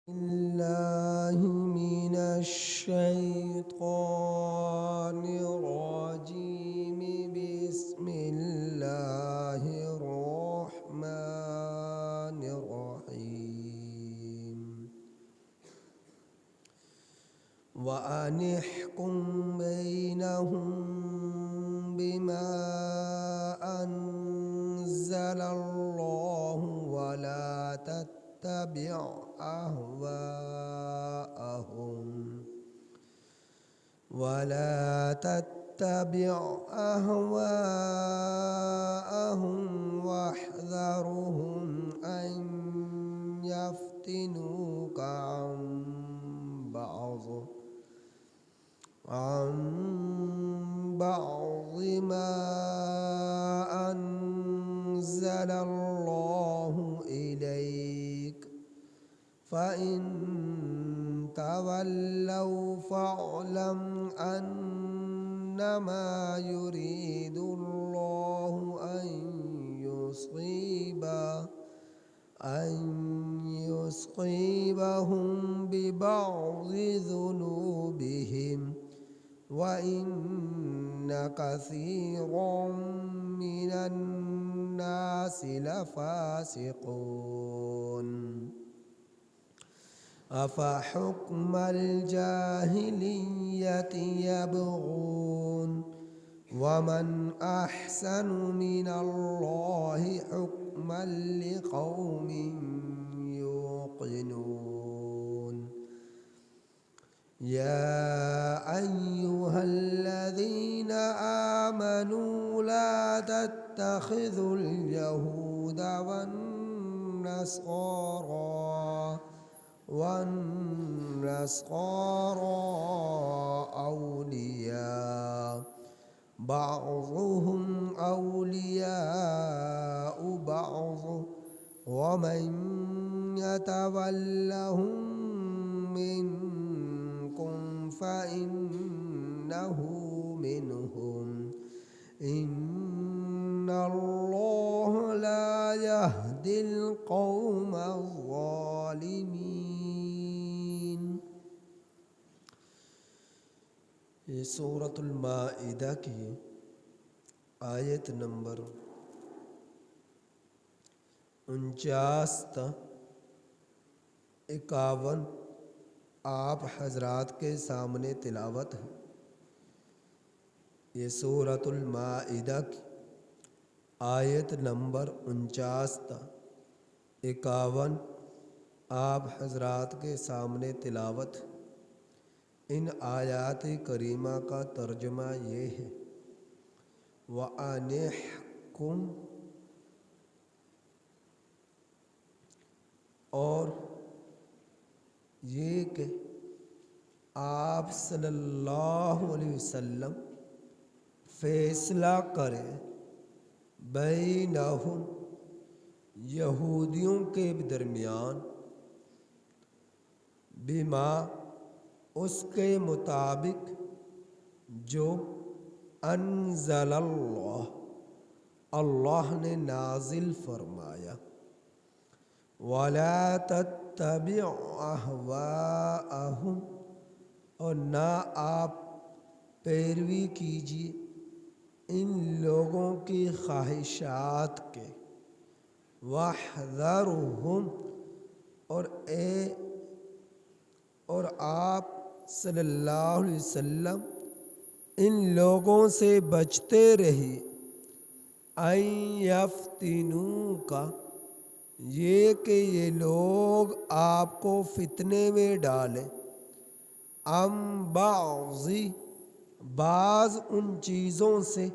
الله من الشيطان الرجيم. بسم الله الرحمن الرحيم. وأن احكم بينهم بما أنزل الله ولا تتبع أهواءهم واحذرهم أن يفتنوك عن بعض ما أنزل الله إليك فإن تولوا فاعلم أنما يريد الله أن يصيبهم ببعض ذنوبهم وإن كثيرا من الناس لفاسقون. أفحكم الجاهلية يبغون ومن أحسن من الله حكما لقوم يوقنون. يا أيها الذين آمنوا لا تتخذوا اليهود والنصارى أولياء بعضهم أولياء بعض ومن يتولهم منكم فإنه منهم إن الله لا يهدي القوم الظالمين. یہ سورۃ المائدہ کی آیت نمبر 49 تا 51 آپ حضرات کے سامنے تلاوت ہے۔ یہ سورۃ المائدہ کی آیت نمبر 49 تا 51 آپ حضرات کے سامنے تلاوت ہے۔ ان آیات کریمہ کا ترجمہ یہ ہے وَأَنِ احْكُمْ، اور یہ کہ آپ صلی اللہ علیہ وسلم فیصلہ کریں بینہم، یہودیوں کے درمیان، بما، اس کے مطابق جو انزل اللہ نے نازل فرمایا، ولا تتبع اہواءہم، اور نہ آپ پیروی کیجیے ان لوگوں کی خواہشات کے، واحذرہم، اور آپ صلی اللہ علیہ وسلم ان لوگوں سے بچتے رہیے، ان یفتنوک، یہ کہ یہ لوگ آپ کو فتنے میں ڈالیں، بعض ان چیزوں سے،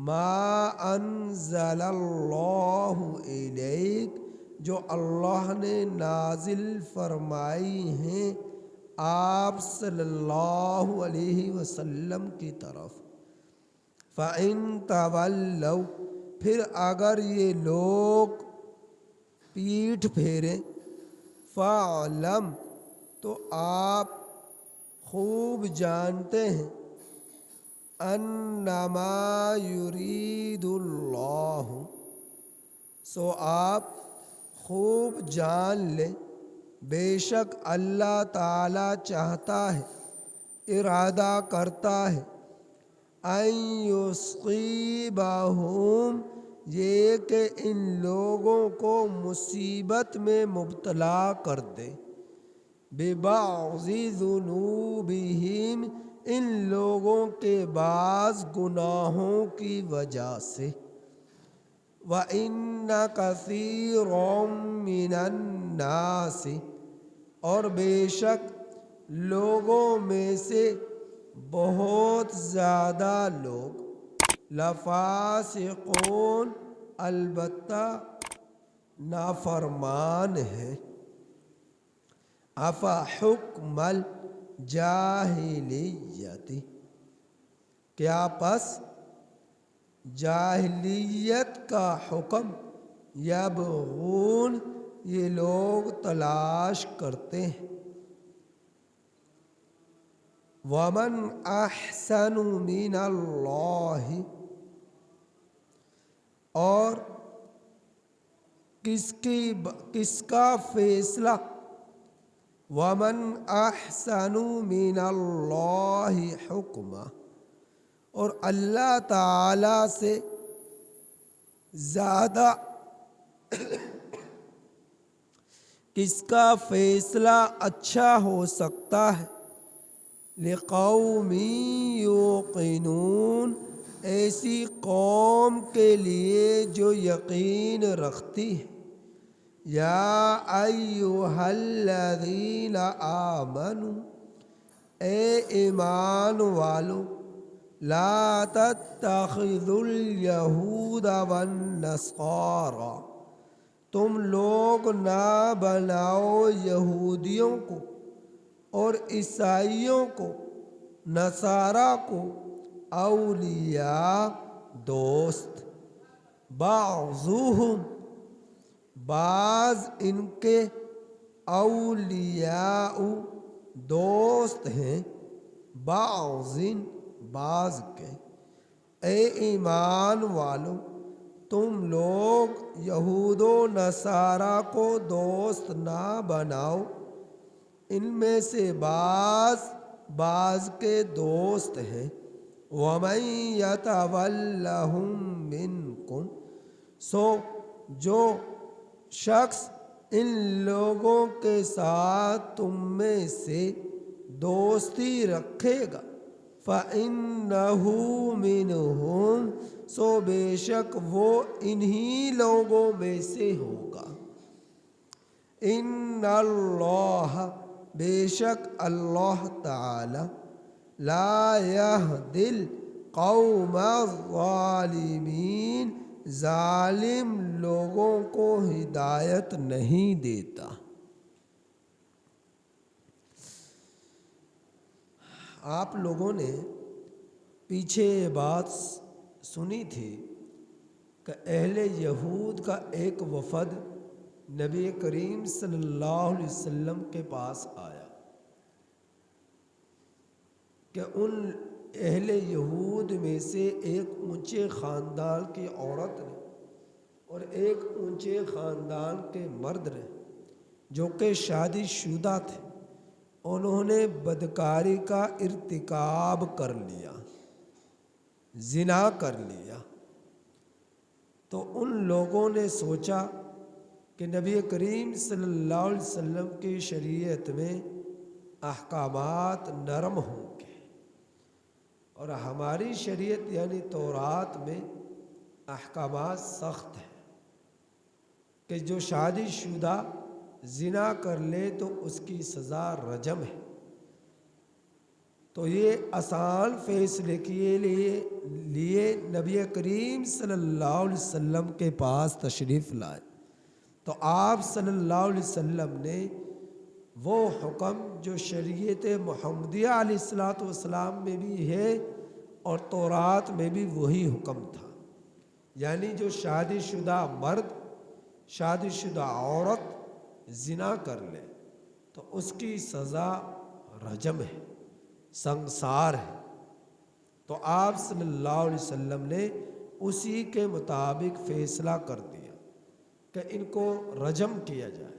ما انزل اللہ الیک، جو اللہ نے نازل فرمائی ہیں آپ صلی اللہ علیہ وسلم کی طرف۔ فَإِن تَوَلَّوْا، پھر اگر یہ لوگ پیٹھ پھیریں، فَاعْلَمْ، تو آپ خوب جانتے ہیں، انما یرید اللہ، سو آپ خوب جان لیں بے شک اللہ تعالی چاہتا ہے، ارادہ کرتا ہے، ان یصیبہم، یہ کہ ان لوگوں کو مصیبت میں مبتلا کر دے، ببعض ذنوبہم، ان لوگوں کے بعض گناہوں کی وجہ سے، وَإِنَّ كَثِيرًا مِّنَ النَّاسِ، اور بے شک لوگوں میں سے بہت زیادہ لوگ، لفاسقون، البتہ نافرمان ہیں، افحکم الجاہلیت، کیا پس جاہلیت کا حکم، یبغون، یہ لوگ تلاش کرتے ہیں، ومن احسن من اللہ، اور کس کا فیصلہ، ومن احسن من اللہ حکما، اور اللہ تعالی سے زیادہ کس کا فیصلہ اچھا ہو سکتا ہے، لقوم یوقنون، ایسی قوم کے لیے جو یقین رکھتی ہے، یا ایھا الذین آمنوا، اے ایمان والو، لا تتخذوا الیہود والنصارى، تم لوگ نہ بناؤ یہودیوں کو اور عیسائیوں کو، نصارہ کو، اولیاء، دوست، بعضهم، بعض ان کے، اولیاء، دوست ہیں، بعض، بعض کے، اے ایمان والو، تم لوگ یہود و نصارہ کو دوست نہ بناؤ، ان میں سے بعض کے دوست ہیں، وَمَن يَتَوَلَّهُم مِّنكُمْ، سو جو شخص ان لوگوں کے ساتھ تم میں سے دوستی رکھے گا، فَإِنَّهُ مِنْهُمْ، سو بے شک وہ انہی لوگوں میں سے ہوگا، ان اللہ، بے شک اللہ تعالی، لا یہدی القوم الظالمین، ظالم لوگوں کو ہدایت نہیں دیتا۔ آپ لوگوں نے پیچھے یہ بات سنی تھی کہ اہل یہود کا ایک وفد نبی کریم صلی اللہ علیہ وسلم کے پاس آیا کہ ان اہل یہود میں سے ایک اونچے خاندان کی عورت نے اور ایک اونچے خاندان کے مرد نے جو کہ شادی شدہ تھے، انہوں نے بدکاری کا ارتکاب کر لیا، زنا کر لیا۔ تو ان لوگوں نے سوچا کہ نبی کریم صلی اللہ علیہ وسلم کی شریعت میں احکامات نرم ہوں گے، اور ہماری شریعت یعنی تورات میں احکامات سخت ہیں کہ جو شادی شدہ زنا کر لے تو اس کی سزا رجم ہے۔ تو یہ آسان فیصلے کے لیے نبی کریم صلی اللہ علیہ وسلم کے پاس تشریف لائے، تو آپ صلی اللہ علیہ وسلم نے وہ حکم جو شریعت محمدیہ علیہ السلام میں بھی ہے اور تورات میں بھی وہی حکم تھا، یعنی جو شادی شدہ مرد، شادی شدہ عورت زنا کر لے تو اس کی سزا رجم ہے، سنگسار ہے۔ تو آپ صلی اللہ علیہ وسلم نے اسی کے مطابق فیصلہ کر دیا کہ ان کو رجم کیا جائے،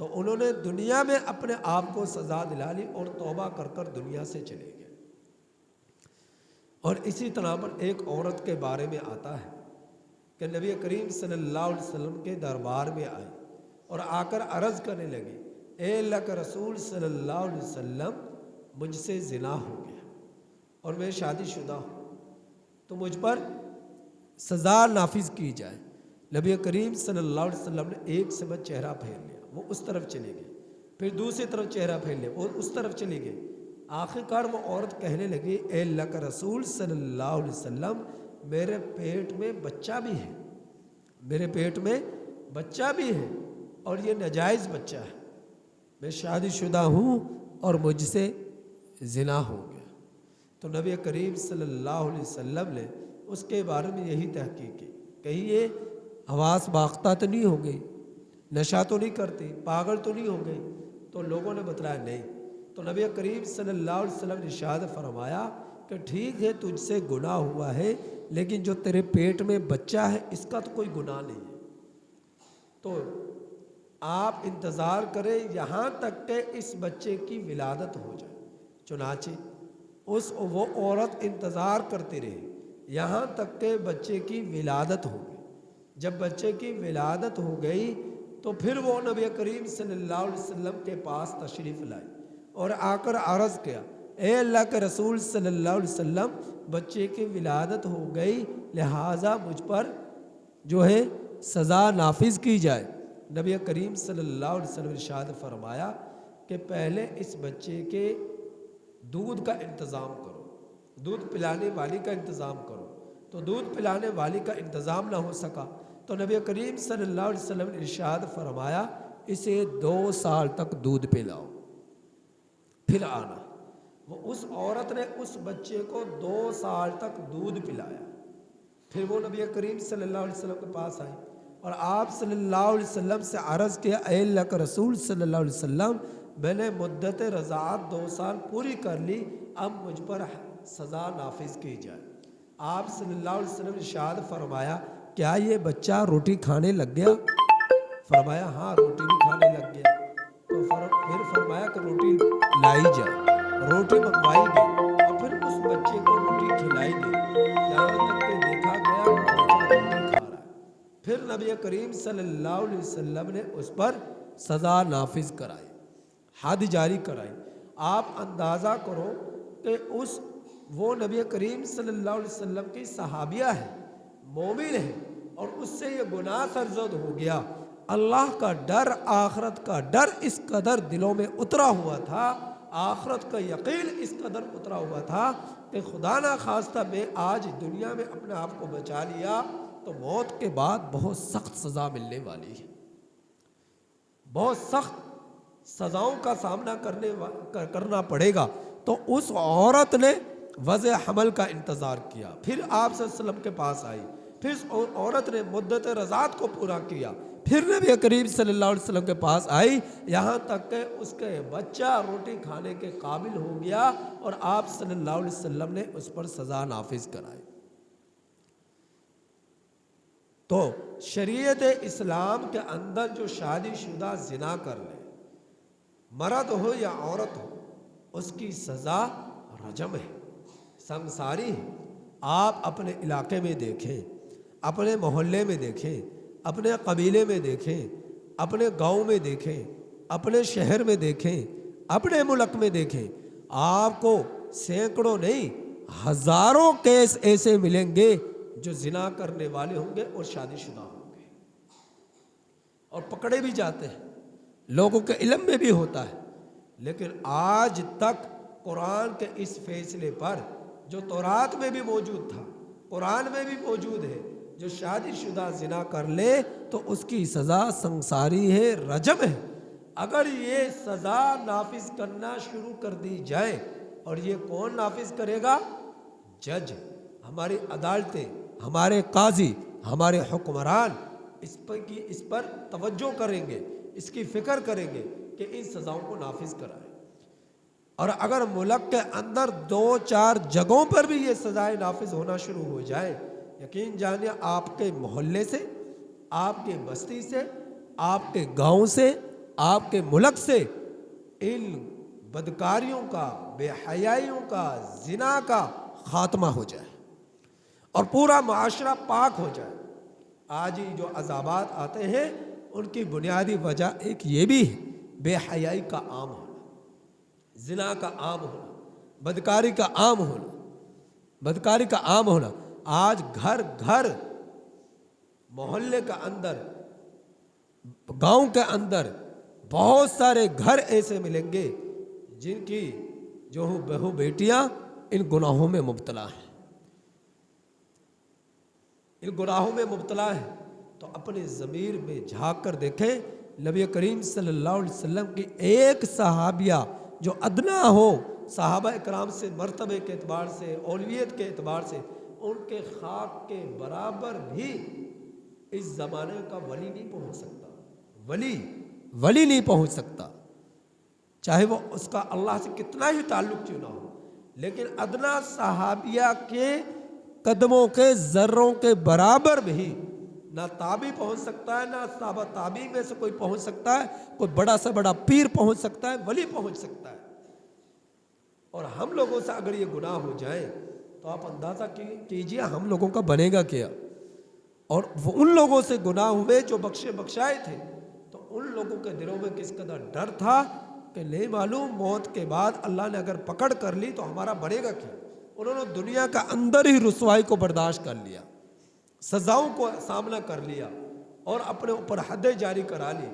تو انہوں نے دنیا میں اپنے آپ کو سزا دلا لی اور توبہ کر کر دنیا سے چلے گئے۔ اور اسی طرح پر ایک عورت کے بارے میں آتا ہے کہ نبی کریم صلی اللہ علیہ وسلم کے دربار میں آئی اور آ کر عرض کرنے لگی، اے اللہ کے رسول صلی اللہ علیہ وسلم، مجھ سے زنا ہو گیا اور میں شادی شدہ ہوں، تو مجھ پر سزا نافذ کی جائے۔ نبی کریم صلی اللہ علیہ وسلم نے ایک سمت چہرہ پھیر لیا، وہ اس طرف چلے گئے، پھر دوسری طرف چہرہ پھیر لیا، وہ اس طرف چلی گئی۔ آخر کار وہ عورت کہنے لگی، اے اللہ کا رسول صلی اللہ علیہ وسلم، میرے پیٹ میں بچہ بھی ہے، میرے پیٹ میں بچہ بھی ہے اور یہ ناجائز بچہ ہے، میں شادی شدہ ہوں اور مجھ سے زنا ہو گیا۔ تو نبی کریم صلی اللہ علیہ وسلم نے اس کے بارے میں یہی تحقیق کی، کہیں یہ حواس باختہ تو نہیں ہو گئی، نشہ تو نہیں کرتی، پاگل تو نہیں ہو گئی؟ تو لوگوں نے بتلایا نہیں۔ تو نبی کریم صلی اللہ علیہ وسلم نے ارشاد فرمایا کہ ٹھیک ہے تجھ سے گناہ ہوا ہے، لیکن جو تیرے پیٹ میں بچہ ہے اس کا تو کوئی گناہ نہیں ہے، تو آپ انتظار کریں یہاں تک کہ اس بچے کی ولادت ہو جائے۔ چنانچہ وہ عورت انتظار کرتی رہی یہاں تک کہ بچے کی ولادت ہو گئی۔ جب بچے کی ولادت ہو گئی تو پھر وہ نبی کریم صلی اللہ علیہ وسلم کے پاس تشریف لائی اور آ کر عرض کیا، اے اللہ کے رسول صلی اللہ علیہ وسلم، بچے کی ولادت ہو گئی، لہٰذا مجھ پر جو ہے سزا نافذ کی جائے۔ نبی کریم صلی اللہ علیہ وسلم ارشاد فرمایا کہ پہلے اس بچے کے دودھ کا انتظام کرو، دودھ پلانے والی کا انتظام کرو۔ تو دودھ پلانے والی کا انتظام نہ ہو سکا تو نبی کریم صلی اللہ علیہ وسلم نے ارشاد فرمایا، اسے 2 سال تک دودھ پلاؤ پھر آنا۔ وہ اس عورت نے اس بچے کو 2 سال تک دودھ پلایا، پھر وہ نبی کریم صلی اللہ علیہ وسلم کے پاس آئی اور آپ صلی اللہ علیہ وسلم سے عرض کیا، اے اللہ کا رسول صلی اللہ علیہ وسلم، میں نے مدت رضاعت 2 سال پوری کر لی، اب مجھ پر سزا نافذ کی جائے۔ آپ صلی اللہ علیہ وسلم نے ارشاد فرمایا، کیا یہ بچہ روٹی کھانے لگ گیا؟ فرمایا ہاں روٹی بھی کھانے لگ گیا۔ تو پھر فرمایا کہ روٹی لائی جائے، روٹی منگوائی گئی اور پھر اس بچے کو روٹی کھلائی گئی، یہاں تک کہ دیکھا گیا کہ بچہ روٹی کھا رہا ہے۔ پھر نبی کریم صلی اللہ علیہ وسلم نے اس پر سزا نافذ کرائی، حد جاری کرائی۔ آپ اندازہ کرو کہ وہ نبی کریم صلی اللہ علیہ وسلم کی صحابیہ ہے، مومن ہے، اور اس سے یہ گناہ سرزد ہو گیا۔ اللہ کا ڈر، آخرت کا ڈر اس قدر دلوں میں اترا ہوا تھا، آخرت کا یقین اس قدر اترا ہوا تھا کہ خدا نہ خواستہ میں آج دنیا میں اپنے آپ کو بچا لیا تو موت کے بعد بہت سخت سزا ملنے والی ہے، بہت سخت سزاؤں کا سامنا کرنا پڑے گا۔ تو اس عورت نے وضع حمل کا انتظار کیا، پھر آپ صلی اللہ علیہ وسلم کے پاس آئی، پھر اس عورت نے مدت رضاعت کو پورا کیا، پھر نبی کریم صلی اللہ علیہ وسلم کے پاس آئی، یہاں تک کہ اس کے بچہ روٹی کھانے کے قابل ہو گیا اور آپ صلی اللہ علیہ وسلم نے اس پر سزا نافذ کرائی۔ تو شریعت اسلام کے اندر جو شادی شدہ زنا کر لے، مرد ہو یا عورت ہو، اس کی سزا رجم ہے، سنگساری ہے۔ آپ اپنے علاقے میں دیکھیں، اپنے محلے میں دیکھیں، اپنے قبیلے میں دیکھیں، اپنے گاؤں میں دیکھیں، اپنے شہر میں دیکھیں، اپنے ملک میں دیکھیں، آپ کو سینکڑوں نہیں ہزاروں کیس ایسے ملیں گے جو زنا کرنے والے ہوں گے اور شادی شدہ ہوں گے اور پکڑے بھی جاتے ہیں، لوگوں کے علم میں بھی ہوتا ہے۔ لیکن آج تک قرآن کے اس فیصلے پر جو تورات میں بھی موجود تھا، قرآن میں بھی موجود ہے، جو شادی شدہ زنا کر لے تو اس کی سزا سنگساری ہے، رجم ہے۔ اگر یہ سزا نافذ کرنا شروع کر دی جائے، اور یہ کون نافذ کرے گا؟ جج، ہماری عدالتیں، ہمارے قاضی، ہمارے حکمران اس پر توجہ کریں گے، اس کی فکر کریں گے کہ ان سزاؤں کو نافذ کرائیں۔ اور اگر ملک کے اندر 2-4 جگہوں پر بھی یہ سزائیں نافذ ہونا شروع ہو جائیں، یقین جانیے آپ کے محلے سے، آپ کے بستی سے، آپ کے گاؤں سے، آپ کے ملک سے ان بدکاریوں کا، بے حیائیوں کا، زنا کا خاتمہ ہو جائے اور پورا معاشرہ پاک ہو جائے۔ آج ہی جو عذابات آتے ہیں ان کی بنیادی وجہ ایک یہ بھی ہے، بے حیائی کا عام ہونا، زنا کا عام ہونا، بدکاری کا عام ہونا، بدکاری کا عام ہونا۔ آج گھر گھر، محلے کا اندر، گاؤں کے اندر بہت سارے گھر ایسے ملیں گے جن کی جو بہو بیٹیاں ان گناہوں میں مبتلا ہیں، ان گناہوں میں مبتلا ہیں۔ تو اپنے ضمیر میں جھانک کر دیکھیں، نبی کریم صلی اللہ علیہ وسلم کی ایک صحابیہ جو ادنا ہو صحابہ اکرام سے، مرتبے کے اعتبار سے، اولویت کے اعتبار سے، ان کے خاک کے برابر بھی اس زمانے کا ولی نہیں پہنچ سکتا، ولی نہیں پہنچ سکتا، چاہے وہ اس کا اللہ سے کتنا ہی تعلق کیوں نہ ہو۔ لیکن ادنا صحابیہ کے قدموں کے ذروں کے برابر بھی نہ تابی پہنچ سکتا ہے، نہ صحابہ تابی میں سے کوئی پہنچ سکتا ہے، کوئی بڑا سے بڑا پیر پہنچ سکتا ہے، ولی پہنچ سکتا ہے۔ اور ہم لوگوں سے اگر یہ گناہ ہو جائے تو آپ اندازہ کیجئے ہم لوگوں کا بنے گا کیا۔ اور وہ ان لوگوں سے گناہ ہوئے جو بخشے بخشائے تھے، تو ان لوگوں کے دلوں میں کس قدر ڈر تھا کہ نہیں معلوم موت کے بعد اللہ نے اگر پکڑ کر لی تو ہمارا بنے گا کیا۔ انہوں نے دنیا کا اندر ہی رسوائی کو برداشت کر لیا، سزاؤں کو سامنا کر لیا اور اپنے اوپر حد جاری کرا لی،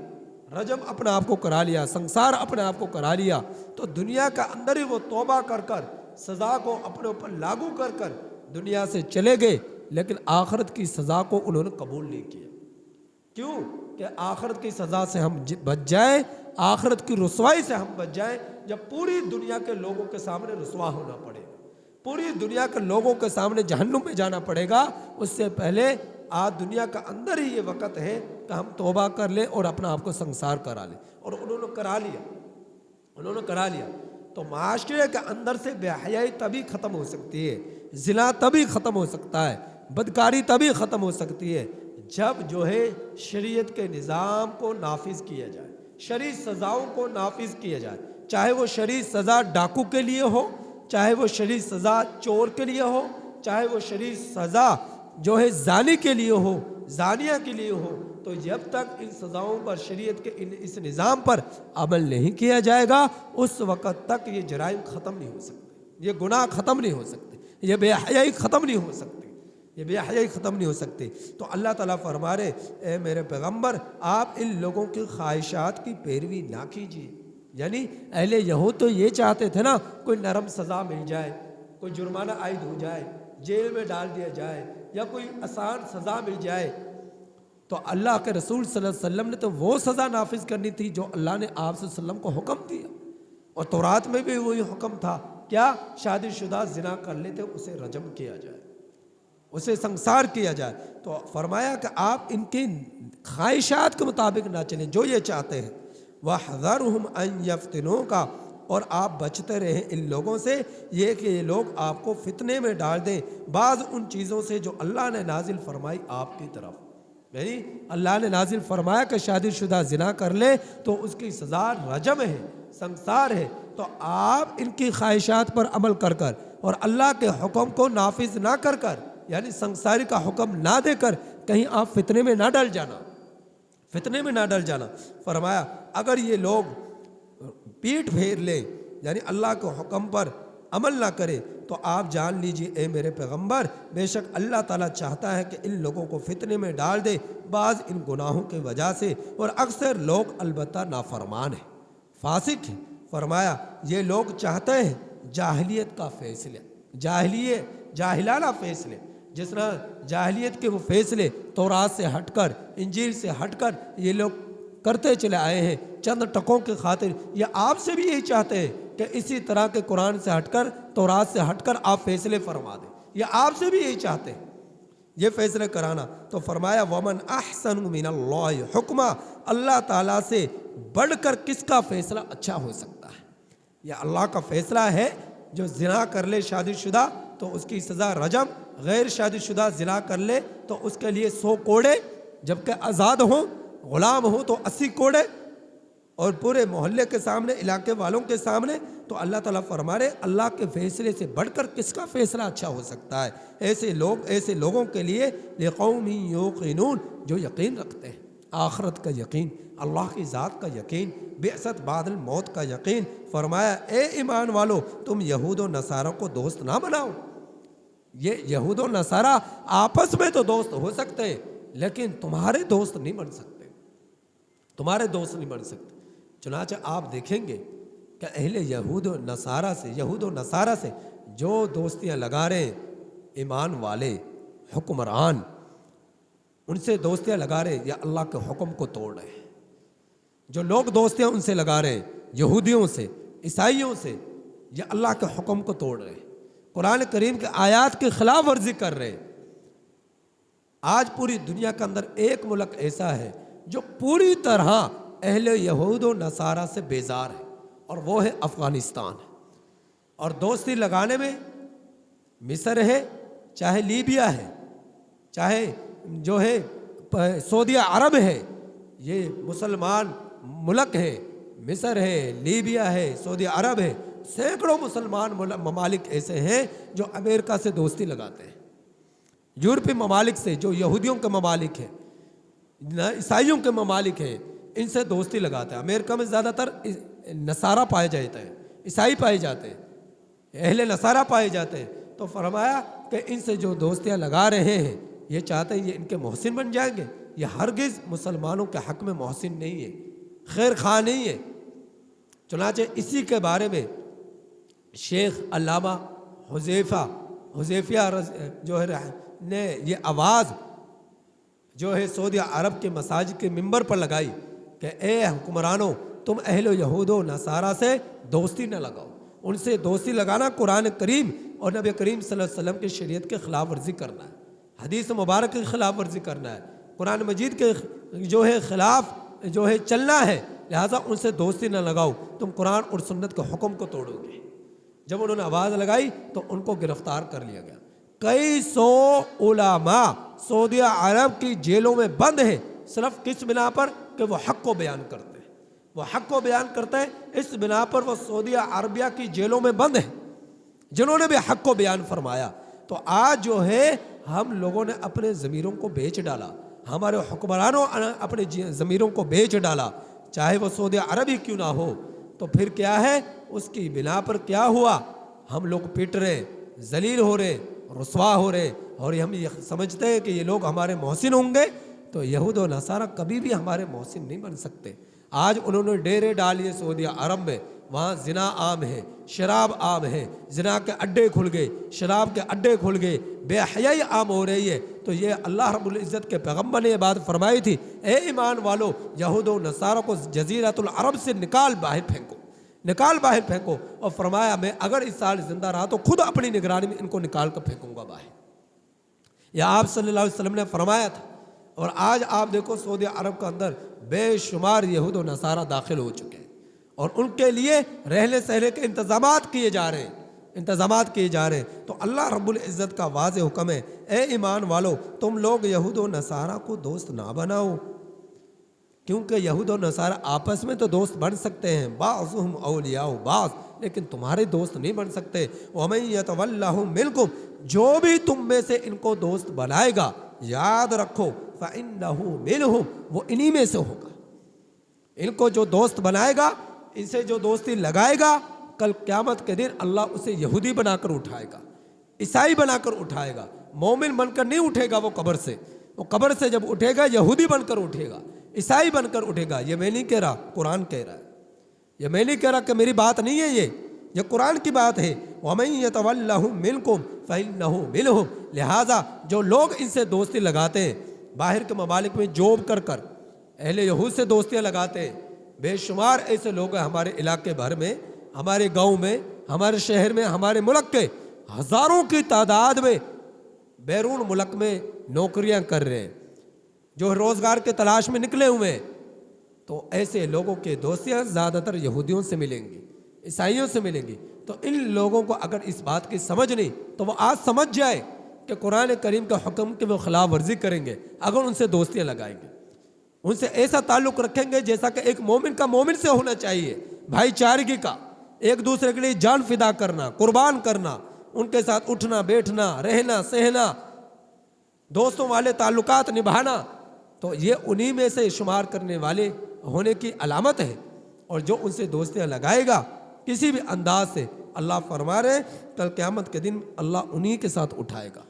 رجم اپنے آپ کو کرا لیا، سنسار اپنے آپ کو کرا لیا۔ تو دنیا کا اندر ہی وہ توبہ کر کر سزا کو اپنے اوپر لاگو کر کر دنیا سے چلے گئے، لیکن آخرت کی سزا کو انہوں نے قبول نہیں کیا۔ کیوں کہ آخرت کی سزا سے ہم بچ جائیں، آخرت کی رسوائی سے ہم بچ جائیں، جب پوری دنیا کے لوگوں کے سامنے رسوا ہونا پڑے گا، پوری دنیا کے لوگوں کے سامنے جہنم میں جانا پڑے گا، اس سے پہلے آج دنیا کا اندر ہی یہ وقت ہے کہ ہم توبہ کر لیں اور اپنا آپ کو سنسار کرا لیں۔ اور انہوں نے کرا لیا۔ تو معاشرے کے اندر سے بے حیائی تبھی ختم ہو سکتی ہے، زنا تبھی ختم ہو سکتا ہے، بدکاری تبھی ختم ہو سکتی ہے جب جو ہے شریعت کے نظام کو نافذ کیا جائے، شرعی سزاؤں کو نافذ کیا جائے، چاہے وہ شرعی سزا ڈاکو کے لیے ہو، چاہے وہ شرعی سزا چور کے لیے ہو، چاہے وہ شرعی سزا جو ہے زانی کے لیے ہو، زانیہ کے لیے ہو۔ تو جب تک ان سزاؤں پر، شریعت کے اس نظام پر عمل نہیں کیا جائے گا، اس وقت تک یہ جرائم ختم نہیں ہو سکتے، یہ گناہ ختم نہیں ہو سکتے، یہ بے حیائی ختم نہیں ہو سکتی، یہ بے حیائی ختم نہیں ہو سکتی۔ تو اللہ تعالیٰ فرما رہے، اے میرے پیغمبر آپ ان لوگوں کی خواہشات کی پیروی نہ کیجیے۔ یعنی اہل یہود تو یہ چاہتے تھے نا، کوئی نرم سزا مل جائے، کوئی جرمانہ عائد ہو جائے، جیل میں ڈال دیا جائے، یا کوئی آسان سزا مل جائے۔ تو اللہ کے رسول صلی اللہ علیہ وسلم نے تو وہ سزا نافذ کرنی تھی جو اللہ نے آپ صلی اللہ علیہ وسلم کو حکم دیا، اور تورات میں بھی وہی حکم تھا، کیا؟ شادی شدہ زنا کر لیتے اسے رجم کیا جائے، اسے سنسار کیا جائے۔ تو فرمایا کہ آپ ان کی خواہشات کے مطابق نہ چلیں، جو یہ چاہتے ہیں۔ وَاحْذَرْهُمْ أَنْ يَفْتِنُوكَ، اور آپ بچتے رہیں ان لوگوں سے، یہ کہ یہ لوگ آپ کو فتنے میں ڈال دیں بعض ان چیزوں سے جو اللہ نے نازل فرمائی آپ کی طرف۔ یعنی اللہ نے نازل فرمایا کہ شادی شدہ زنا کر لے تو اس کی سزا رجم ہے، سنسار ہے۔ تو آپ ان کی خواہشات پر عمل کر کر اور اللہ کے حکم کو نافذ نہ کر کر، یعنی سنساری کا حکم نہ دے کر کہیں آپ فتنے میں نہ ڈل جانا، فتنے میں نہ ڈل جانا۔ فرمایا اگر یہ لوگ پیٹھ پھیر لیں، یعنی اللہ کے حکم پر عمل نہ کرے، تو آپ جان لیجئے اے میرے پیغمبر، بے شک اللہ تعالیٰ چاہتا ہے کہ ان لوگوں کو فتنے میں ڈال دے بعض ان گناہوں کی وجہ سے، اور اکثر لوگ البتہ نافرمان ہیں، فاسق ہیں۔ فرمایا یہ لوگ چاہتے ہیں جاہلیت کا فیصلہ، جاہلانہ فیصلے، جس طرح جاہلیت کے وہ فیصلے تورات سے ہٹ کر، انجیل سے ہٹ کر یہ لوگ کرتے چلے آئے ہیں چند ٹکوں کی خاطر۔ یہ آپ سے بھی یہی چاہتے ہیں کہ اسی طرح کے قرآن سے ہٹ کر، تورات سے ہٹ کر آپ فیصلے فرما دیں، یہ آپ سے بھی یہی چاہتے ہیں، یہ فیصلے کرانا۔ تو فرمایا وَمَنْ أَحْسَنُ مِنَ اللَّهِ حُکْمًا، اللہ تعالیٰ سے بڑھ کر کس کا فیصلہ اچھا ہو سکتا ہے؟ یہ اللہ کا فیصلہ ہے، جو زنا کر لے شادی شدہ تو اس کی سزا رجم، غیر شادی شدہ زنا کر لے تو اس کے لیے 100 کوڑے، جبکہ آزاد ہوں، غلام ہوں تو 80 کوڑے۔ اور پورے محلے کے سامنے، علاقے والوں کے سامنے، تو اللہ تعالیٰ فرما رہے اللہ کے فیصلے سے بڑھ کر کس کا فیصلہ اچھا ہو سکتا ہے؟ ایسے لوگوں کے لیے لقوم یوقنون، جو یقین رکھتے ہیں، آخرت کا یقین، اللہ کی ذات کا یقین، بعثت بعد الموت کا یقین۔ فرمایا اے ایمان والو، تم یہود و نصارہ کو دوست نہ بناؤ۔ یہ یہود و نصارہ آپس میں تو دوست ہو سکتے ہیں، لیکن تمہارے دوست نہیں بن سکتے، تمہارے دوست نہیں بن سکتے۔ چنانچہ آپ دیکھیں گے کہ اہل یہود و نصارہ سے جو دوستیاں لگا رہے ہیں، ایمان والے حکمران ان سے دوستیاں لگا رہے ہیں یا اللہ کے حکم کو توڑ رہے ہیں۔ جو لوگ دوستیاں ان سے لگا رہے ہیں، یہودیوں سے، عیسائیوں سے، یا اللہ کے حکم کو توڑ رہے ہیں، قرآن کریم کے آیات کی خلاف ورزی کر رہے ہیں۔ آج پوری دنیا کے اندر ایک ملک ایسا ہے جو پوری طرح اہل یہود و نصارہ سے بیزار ہے، اور وہ ہے افغانستان۔ اور دوستی لگانے میں مصر ہے، چاہے لیبیا ہے، چاہے جو ہے سعودیہ عرب ہے، یہ مسلمان ملک ہے، مصر ہے، لیبیا ہے، سعودی عرب ہے، سینکڑوں مسلمان ممالک ایسے ہیں جو امریکہ سے دوستی لگاتے ہیں، یورپی ممالک سے، جو یہودیوں کے ممالک ہیں، عیسائیوں کے ممالک ہیں، ان سے دوستی لگاتے ہیں۔ امریکہ میں زیادہ تر نصارہ پائے جاتے ہیں، عیسائی پائے جاتے ہیں، اہل نصارہ پائے جاتے ہیں۔ تو فرمایا کہ ان سے جو دوستیاں لگا رہے ہیں، یہ چاہتے ہیں یہ ان کے محسن بن جائیں گے، یہ ہرگز مسلمانوں کے حق میں محسن نہیں ہے، خیر خواہ نہیں ہے۔ چنانچہ اسی کے بارے میں شیخ علامہ حذیفہ جو ہے نے یہ آواز جو ہے سعودی عرب کے مساجد کے ممبر پر لگائی کہ اے حکمرانوں، تم اہل یہود و نصارہ سے دوستی نہ لگاؤ۔ ان سے دوستی لگانا قرآن کریم اور نبی کریم صلی اللہ علیہ وسلم کی شریعت کے خلاف ورزی کرنا ہے، حدیث مبارک کے خلاف ورزی کرنا ہے، قرآن مجید کے جو ہے خلاف جو ہے چلنا ہے، لہٰذا ان سے دوستی نہ لگاؤ، تم قرآن اور سنت کے حکم کو توڑو گے۔ جب انہوں نے آواز لگائی تو ان کو گرفتار کر لیا گیا۔ کئی سو علماء سعودی عرب کی جیلوں میں بند ہیں، صرف کس بنا پر کہ وہ حق کو بیان کرتے ہیں، وہ حق کو بیان کرتے ہیں، اس بنا پر وہ سعودی عربیہ کی جیلوں میں بند ہیں، جنہوں نے بھی حق کو بیان فرمایا۔ تو آج جو ہے ہم لوگوں نے اپنے ضمیروں کو بیچ ڈالا، ہمارے حکمرانوں اپنے ضمیروں کو بیچ ڈالا، چاہے وہ سعودی عرب ہی کیوں نہ ہو۔ تو پھر کیا ہے، اس کی بنا پر کیا ہوا، ہم لوگ پٹ رہے، ذلیل ہو رہے، رسوا ہو رہے، اور ہم یہ سمجھتے ہیں کہ یہ لوگ ہمارے محسن ہوں گے۔ تو یہود و نصارہ کبھی بھی ہمارے محسن نہیں بن سکتے۔ آج انہوں نے ڈیرے ڈالیے سعودی عرب میں، وہاں زنا عام ہے، شراب عام ہے، زنا کے اڈے کھل گئے، شراب کے اڈے کھل گئے، بے حیائی عام ہو رہی ہے۔ تو یہ اللہ رب العزت کے پیغمبر نے یہ بات فرمائی تھی، اے ایمان والو، یہود و نصارہ کو جزیرۃ العرب سے نکال باہر پھینکو، اور فرمایا میں اگر اس سال زندہ رہا تو خود اپنی نگرانی میں ان کو نکال کر پھینکوں گا باہر۔ یہ آپ صلی اللہ علیہ وسلم نے فرمایا تھا، اور آج آپ دیکھو سعودی عرب کے اندر بے شمار یہود و نصارہ داخل ہو چکے ہیں، اور ان کے لیے رہنے سہنے کے انتظامات کیے جا رہے ہیں۔ تو اللہ رب العزت کا واضح حکم ہے، اے ایمان والو، تم لوگ یہود و نصارہ کو دوست نہ بناؤ، کیونکہ یہود و نصارہ آپس میں تو دوست بن سکتے ہیں، بعضهم اولیاء بعض، لیکن تمہارے دوست نہیں بن سکتے۔ وَمَن يَتَوَلَّهُم مِّنكُمْ، جو بھی تم میں سے ان کو دوست بنائے گا، یاد رکھو فَإِنَّهُ مِنْهُمْ، وہ انہی میں سے ہوگا۔ ان کو جو دوست بنائے گا، ان سے جو دوستی لگائے گا، کل قیامت کے دن اللہ اسے یہودی بنا کر اٹھائے گا، عیسائی بنا کر اٹھائے گا، مومن بن کر نہیں اٹھے گا۔ وہ قبر سے جب اٹھے گا یہودی بن کر اٹھے گا، عیسائی بن کر اٹھے گا۔ یہ میں نہیں کہہ رہا، قرآن کہہ رہا ہے، یہ میں نہیں کہہ رہا کہ میری بات نہیں ہے، یہ قرآن کی بات ہے۔ وَمَن يَتَوَلَّهُم مِّنكُمْ فَإِنَّهُ مِنْهُمْ، لہٰذا جو لوگ ان سے دوستی لگاتے ہیں، باہر کے ممالک میں جاب کر اہل یہود سے دوستیاں لگاتے ہیں، بے شمار ایسے لوگ ہیں ہمارے علاقے بھر میں، ہمارے گاؤں میں، ہمارے شہر میں، ہمارے ملک کے ہزاروں کی تعداد میں بیرون ملک میں نوکریاں کر رہے ہیں، جو روزگار کے تلاش میں نکلے ہوئے ہیں۔ تو ایسے لوگوں کے دوستیاں زیادہ تر یہودیوں سے ملیں گی، عیسائیوں سے ملیں گی۔ تو ان لوگوں کو اگر اس بات کی سمجھ نہیں، تو وہ آج سمجھ جائے کہ قرآن کریم کا حکم کے وہ خلاف ورزی کریں گے اگر ان سے دوستیاں لگائیں گے، ان سے ایسا تعلق رکھیں گے جیسا کہ ایک مومن کا مومن سے ہونا چاہیے، بھائی چارگی کا، ایک دوسرے کے لیے جان فدا کرنا، قربان کرنا، ان کے ساتھ اٹھنا بیٹھنا، رہنا سہنا، دوستوں والے تعلقات نبھانا، تو یہ انہی میں سے شمار کرنے والے ہونے کی علامت ہے۔ اور جو ان سے دوستیاں لگائے گا کسی بھی انداز سے، اللہ فرما رہے ہیں کل قیامت کے دن اللہ انہی کے ساتھ اٹھائے گا۔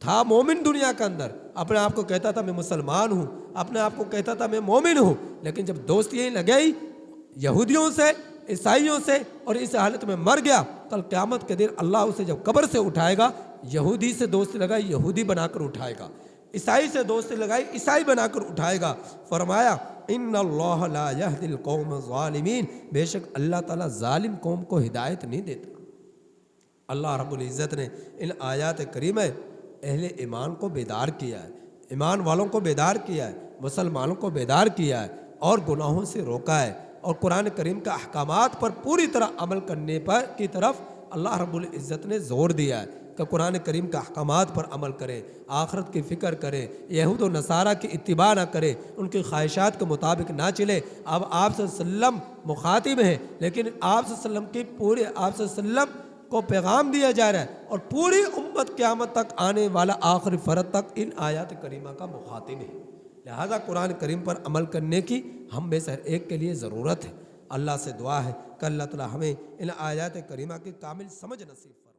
تھا مومن دنیا کے اندر، اپنے آپ کو کہتا تھا میں مسلمان ہوں، اپنے آپ کو کہتا تھا میں مومن ہوں، لیکن جب دوستیاں لگائی یہودیوں سے، عیسائیوں سے، اور اس حالت میں مر گیا، کل قیامت کے دن اللہ اسے جب قبر سے اٹھائے گا، یہودی سے دوستی لگائی یہودی بنا کر اٹھائے گا، عیسائی سے دوستی لگائی عیسائی بنا کر اٹھائے گا۔ فرمایا ان اللہ لا یہدی القوم الظالمین، بے شک اللہ تعالیٰ ظالم قوم کو ہدایت نہیں دیتا۔ اللہ رب العزت نے ان آیات کریمہ اہل ایمان کو بیدار کیا ہے، ایمان والوں کو بیدار کیا ہے، مسلمانوں کو بیدار کیا ہے، اور گناہوں سے روکا ہے، اور قرآن کریم کا احکامات پر پوری طرح عمل کرنے پر کی طرف اللہ رب العزت نے زور دیا ہے کہ قرآن کریم کا احکامات پر عمل کریں، آخرت کی فکر کریں، یہود و نصارہ کی اتباع نہ کریں، ان کی خواہشات کے مطابق نہ چلے۔ اب آپ صلی اللہ علیہ وسلم مخاطب ہیں، لیکن آپ صلی اللہ علیہ وسلم کی پورے آپ صلی اللہ علیہ وسلم کو پیغام دیا جا رہا ہے، اور پوری امت قیامت تک آنے والا آخری فرد تک ان آیات کریمہ کا مخاطب ہے۔ لہذا قرآن کریم پر عمل کرنے کی ہم میں سے ہر ایک کے لیے ضرورت ہے۔ اللہ سے دعا ہے کہ اللہ تعالی ہمیں ان آیات کریمہ کی کامل سمجھ نصیب فرمائے۔